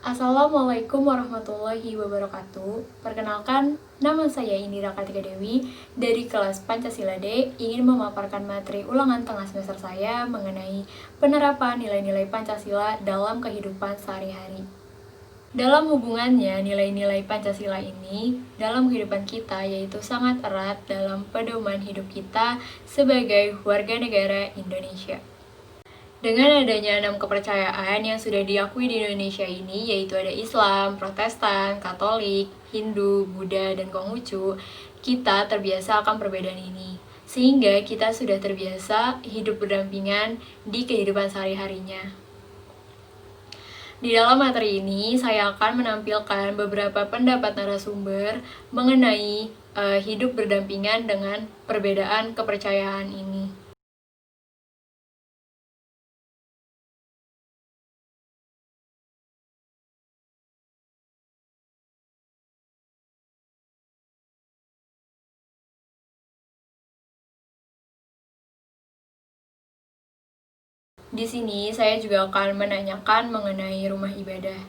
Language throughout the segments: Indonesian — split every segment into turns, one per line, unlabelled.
Assalamualaikum warahmatullahi wabarakatuh. Perkenalkan, nama saya Indira Kartika Dewi dari kelas Pancasila D, ingin memaparkan materi ulangan tengah semester saya mengenai penerapan nilai-nilai Pancasila dalam kehidupan sehari-hari. Dalam hubungannya, nilai-nilai Pancasila ini dalam kehidupan kita yaitu sangat erat dalam pedoman hidup kita sebagai warga negara Indonesia. Dengan adanya 6 kepercayaan yang sudah diakui di Indonesia ini, yaitu ada Islam, Protestan, Katolik, Hindu, Buddha, dan Konghucu, kita terbiasa akan perbedaan ini. Sehingga kita sudah terbiasa hidup berdampingan di kehidupan sehari-harinya. Di dalam materi ini, saya akan menampilkan beberapa pendapat narasumber mengenai hidup berdampingan dengan perbedaan kepercayaan ini. Di sini saya juga akan menanyakan mengenai rumah ibadah.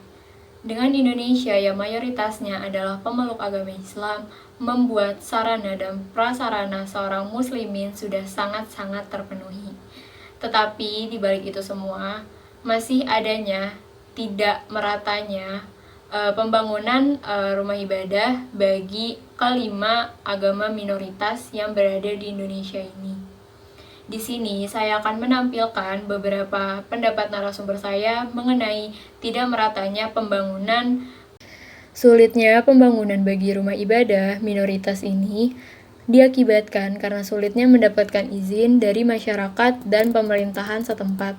Dengan Indonesia yang mayoritasnya adalah pemeluk agama Islam, membuat sarana dan prasarana seorang muslimin sudah sangat-sangat terpenuhi. Tetapi di balik itu semua, masih adanya tidak meratanya pembangunan rumah ibadah bagi kelima agama minoritas yang berada di Indonesia ini. Di sini saya akan menampilkan beberapa pendapat narasumber saya mengenai tidak meratanya pembangunan. Sulitnya pembangunan bagi rumah ibadah minoritas ini diakibatkan karena sulitnya mendapatkan izin dari masyarakat dan pemerintahan setempat.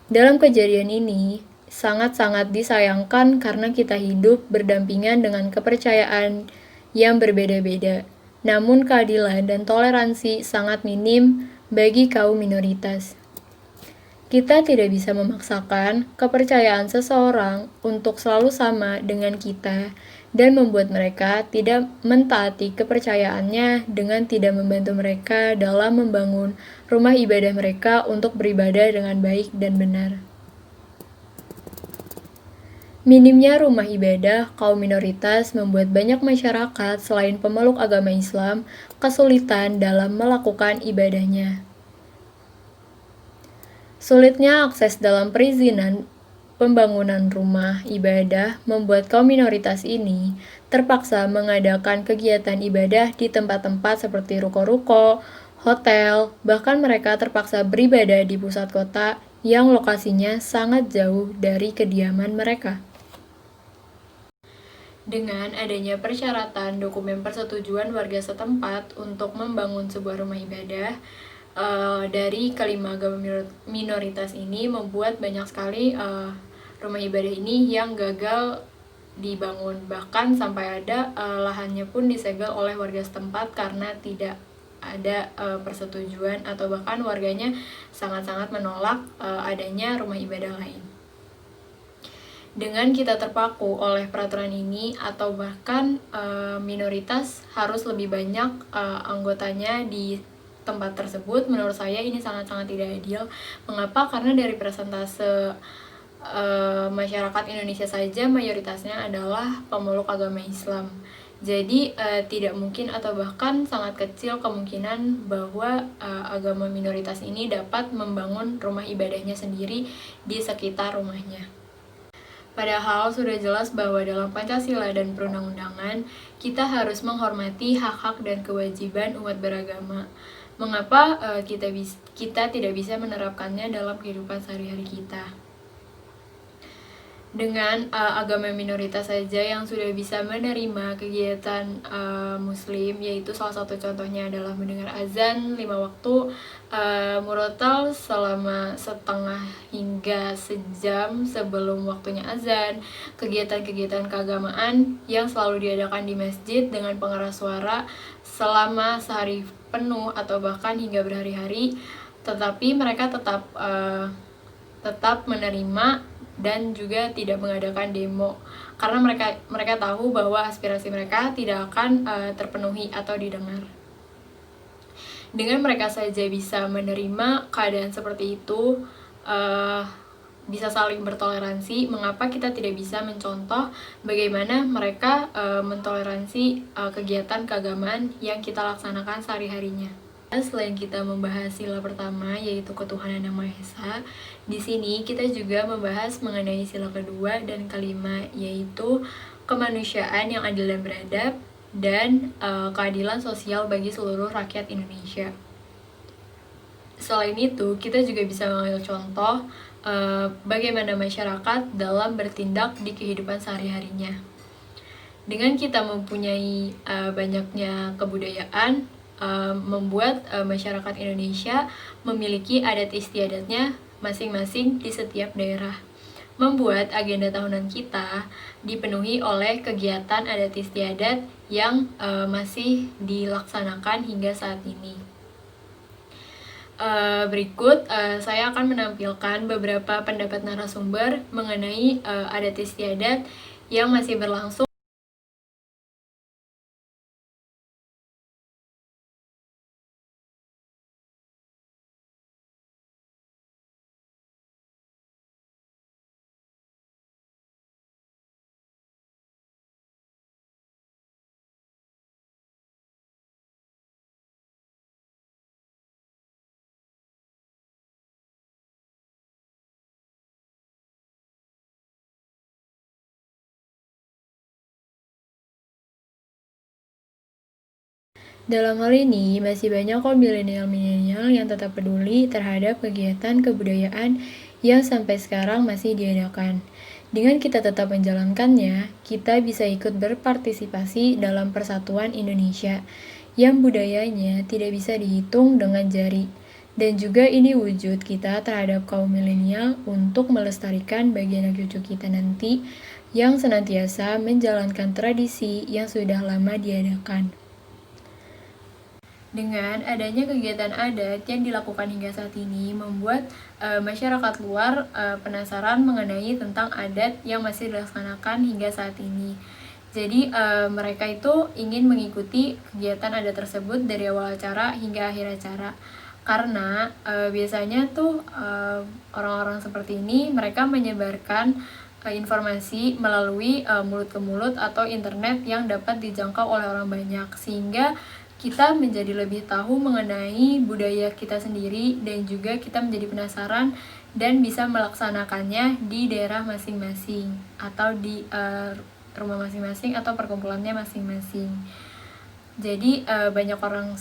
Dalam kejadian ini, sangat-sangat disayangkan karena kita hidup berdampingan dengan kepercayaan yang berbeda-beda. Namun keadilan dan toleransi sangat minim bagi kaum minoritas. Kita tidak bisa memaksakan kepercayaan seseorang untuk selalu sama dengan kita dan membuat mereka tidak mentaati kepercayaannya dengan tidak membantu mereka dalam membangun rumah ibadah mereka untuk beribadah dengan baik dan benar. Minimnya rumah ibadah kaum minoritas membuat banyak masyarakat selain pemeluk agama Islam kesulitan dalam melakukan ibadahnya. Sulitnya akses dalam perizinan pembangunan rumah ibadah membuat kaum minoritas ini terpaksa mengadakan kegiatan ibadah di tempat-tempat seperti ruko-ruko, hotel, bahkan mereka terpaksa beribadah di pusat kota yang lokasinya sangat jauh dari kediaman mereka. Dengan adanya persyaratan dokumen persetujuan warga setempat untuk membangun sebuah rumah ibadah dari kelima agama minoritas ini membuat banyak sekali rumah ibadah ini yang gagal dibangun, bahkan sampai ada lahannya pun disegel oleh warga setempat karena tidak ada persetujuan atau bahkan warganya sangat-sangat menolak adanya rumah ibadah lain. Dengan kita terpaku oleh peraturan ini atau bahkan minoritas harus lebih banyak anggotanya di tempat tersebut, menurut saya ini sangat-sangat tidak adil. Mengapa? Karena dari persentase masyarakat Indonesia saja mayoritasnya adalah pemeluk agama Islam. Jadi tidak mungkin atau bahkan sangat kecil kemungkinan bahwa agama minoritas ini dapat membangun rumah ibadahnya sendiri di sekitar rumahnya. Padahal sudah jelas bahwa dalam Pancasila dan perundang-undangan kita harus menghormati hak-hak dan kewajiban umat beragama. Mengapa kita tidak bisa menerapkannya dalam kehidupan sehari-hari kita? Dengan agama minoritas saja yang sudah bisa menerima kegiatan muslim, yaitu salah satu contohnya adalah mendengar azan 5 waktu, murotal selama setengah hingga sejam sebelum waktunya azan, kegiatan-kegiatan keagamaan yang selalu diadakan di masjid dengan pengeras suara selama sehari penuh atau bahkan hingga berhari-hari, tetapi mereka tetap menerima dan juga tidak mengadakan demo karena mereka tahu bahwa aspirasi mereka tidak akan terpenuhi atau didengar. Dengan mereka saja bisa menerima keadaan seperti itu, bisa saling bertoleransi, mengapa kita tidak bisa mencontoh bagaimana mereka mentoleransi kegiatan keagamaan yang kita laksanakan sehari-harinya. Selain kita membahas sila pertama, yaitu ketuhanan yang Maha Esa, di sini kita juga membahas mengenai sila kedua dan kelima, yaitu kemanusiaan yang adil dan beradab, dan keadilan sosial bagi seluruh rakyat Indonesia. Selain itu, kita juga bisa mengambil contoh bagaimana masyarakat dalam bertindak di kehidupan sehari-harinya. Dengan kita mempunyai banyaknya kebudayaan, membuat masyarakat Indonesia memiliki adat istiadatnya masing-masing di setiap daerah. Membuat agenda tahunan kita dipenuhi oleh kegiatan adat istiadat yang masih dilaksanakan hingga saat ini. Berikut saya akan menampilkan beberapa pendapat narasumber mengenai adat istiadat yang masih berlangsung. Dalam hal ini, masih banyak kaum milenial yang tetap peduli terhadap kegiatan kebudayaan yang sampai sekarang masih diadakan. Dengan kita tetap menjalankannya, kita bisa ikut berpartisipasi dalam persatuan Indonesia, yang budayanya tidak bisa dihitung dengan jari. Dan juga ini wujud kita terhadap kaum milenial untuk melestarikan bagi anak cucu kita nanti, yang senantiasa menjalankan tradisi yang sudah lama diadakan. Dengan adanya kegiatan adat yang dilakukan hingga saat ini membuat masyarakat luar penasaran mengenai tentang adat yang masih dilaksanakan hingga saat ini. Jadi mereka itu ingin mengikuti kegiatan adat tersebut dari awal acara hingga akhir acara. Karena biasanya tuh orang-orang seperti ini mereka menyebarkan informasi melalui mulut ke mulut atau internet yang dapat dijangkau oleh orang banyak, sehingga kita menjadi lebih tahu mengenai budaya kita sendiri dan juga kita menjadi penasaran dan bisa melaksanakannya di daerah masing-masing atau di rumah masing-masing atau perkumpulannya masing-masing. Jadi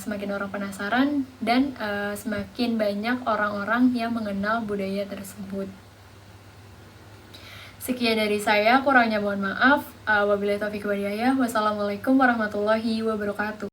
semakin orang penasaran dan semakin banyak orang-orang yang mengenal budaya tersebut. Sekian dari saya, kurangnya mohon maaf. Wabillahi taufiq wal hidayah. Wassalamualaikum warahmatullahi wabarakatuh.